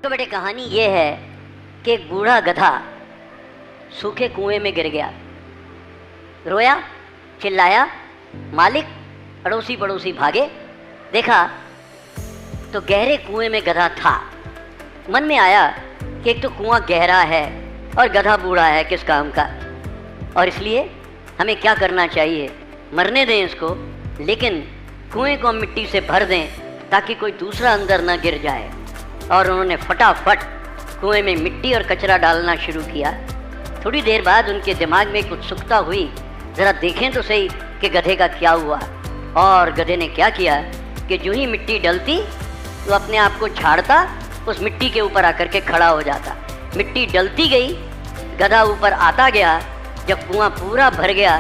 तो बेटे कहानी ये है कि एक बूढ़ा गधा सूखे कुएं में गिर गया, रोया, चिल्लाया, मालिक अड़ोसी पड़ोसी भागे, देखा तो गहरे कुएं में गधा था। मन में आया कि एक तो कुआं गहरा है और गधा बूढ़ा है किस काम का, और इसलिए हमें क्या करना चाहिए, मरने दें इसको, लेकिन कुएं को मिट्टी से भर दें ताकि कोई दूसरा अंदर ना गिर जाए। और उन्होंने फटाफट कुएं में मिट्टी और कचरा डालना शुरू किया। थोड़ी देर बाद उनके दिमाग में एक उत्सुकता हुई, ज़रा देखें तो सही कि गधे का क्या हुआ। और गधे ने क्या किया कि जो ही मिट्टी डलती वो अपने आप को झाड़ता, उस मिट्टी के ऊपर आकर के खड़ा हो जाता। मिट्टी डलती गई, गधा ऊपर आता गया। जब कुआं पूरा भर गया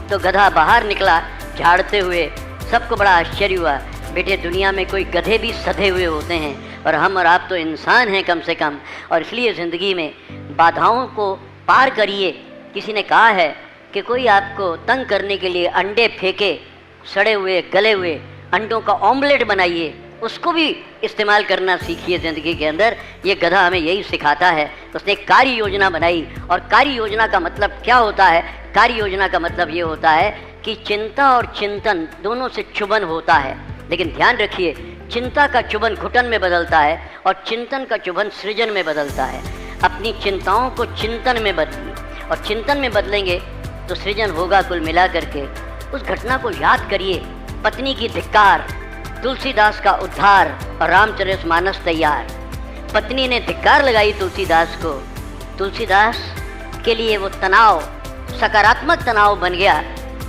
तो गधा बाहर निकला झाड़ते हुए। सबको बड़ा आश्चर्य हुआ, बेटे दुनिया में कोई गधे भी सधे हुए होते हैं और हम और आप तो इंसान हैं कम से कम, और इसलिए ज़िंदगी में बाधाओं को पार करिए। किसी ने कहा है कि कोई आपको तंग करने के लिए अंडे फेंके, सड़े हुए गले हुए अंडों का ऑमलेट बनाइए, उसको भी इस्तेमाल करना सीखिए ज़िंदगी के अंदर। ये गधा हमें यही सिखाता है। उसने एक कार्य योजना बनाई, और कार्य योजना का मतलब क्या होता है? कार्य योजना का मतलब ये होता है कि चिंता और चिंतन दोनों से चुभन होता है, लेकिन ध्यान रखिए चिंता का चुभन घुटन में बदलता है और चिंतन का चुभन सृजन में बदलता है। अपनी चिंताओं को चिंतन में बदलिए, और चिंतन में बदलेंगे तो सृजन होगा। कुल मिला करके उस घटना को याद करिए, पत्नी की धिक्कार, तुलसीदास का उद्धार और रामचरितमानस तैयार। पत्नी ने धिक्कार लगाई तुलसीदास को, तुलसीदास के लिए वो तनाव सकारात्मक तनाव बन गया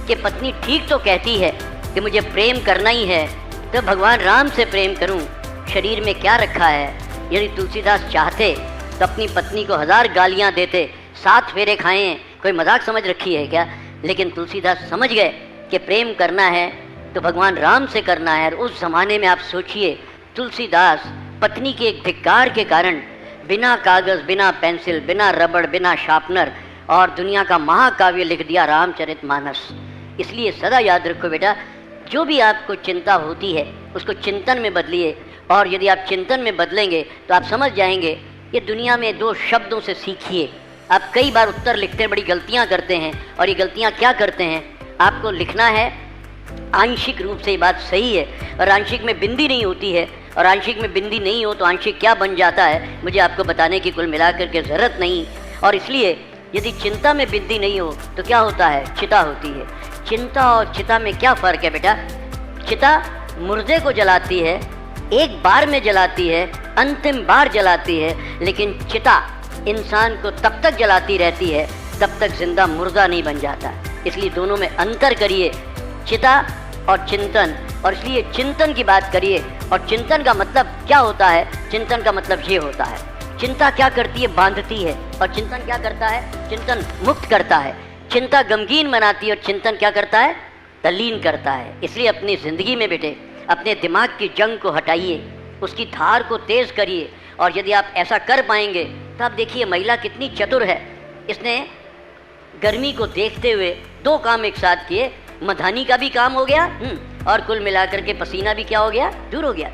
कि पत्नी ठीक तो कहती है कि मुझे प्रेम करना ही है, तो भगवान राम से प्रेम करूं, शरीर में क्या रखा है। यदि तुलसीदास चाहते तो अपनी पत्नी को 1000 गालियां देते, 7 फेरे खाएं, कोई मजाक समझ रखी है क्या? लेकिन तुलसीदास समझ गए कि प्रेम करना है तो भगवान राम से करना है। और उस ज़माने में आप सोचिए, तुलसीदास पत्नी के एक धिक्कार के कारण बिना कागज़, बिना पेंसिल, बिना रबड़, बिना शार्पनर और दुनिया का महाकाव्य लिख दिया रामचरितमानस। इसलिए सदा याद रखो बेटा, जो भी आपको चिंता होती है उसको चिंतन में बदलिए, और यदि आप चिंतन में बदलेंगे तो आप समझ जाएंगे। ये दुनिया में 2 शब्दों से सीखिए। आप कई बार उत्तर लिखते बड़ी गलतियां करते हैं, और ये गलतियां क्या करते हैं, आपको लिखना है आंशिक रूप से, ये बात सही है, और आंशिक में बिंदी नहीं होती है, और आंशिक में बिंदी नहीं हो तो आंशिक क्या बन जाता है मुझे आपको बताने की कुल मिलाकर के ज़रूरत नहीं। और इसलिए यदि चिंता में बिंदी नहीं हो तो क्या होता है, चिता होती है। चिंता और चिता में क्या फ़र्क है बेटा? चिता मुर्दे को जलाती है, एक बार में जलाती है, अंतिम बार जलाती है, लेकिन चिता इंसान को तब तक जलाती रहती है तब तक जिंदा मुर्दा नहीं बन जाता। इसलिए दोनों में अंतर करिए, चिता और चिंतन। और इसलिए चिंतन की बात करिए। और चिंतन का मतलब क्या होता है? चिंतन का मतलब ये होता है, चिंता क्या करती है, बांधती है, और चिंतन क्या करता है, चिंतन मुक्त करता है। चिंता गमगीन बनाती है और चिंतन क्या करता है, तल्लीन करता है। इसलिए अपनी ज़िंदगी में बेटे अपने दिमाग की जंग को हटाइए, उसकी धार को तेज़ करिए। और यदि आप ऐसा कर पाएंगे तो आप देखिए महिला कितनी चतुर है। इसने गर्मी को देखते हुए 2 काम एक साथ किए, मधानी का भी काम हो गया और कुल मिलाकर के पसीना भी क्या हो गया, दूर हो गया।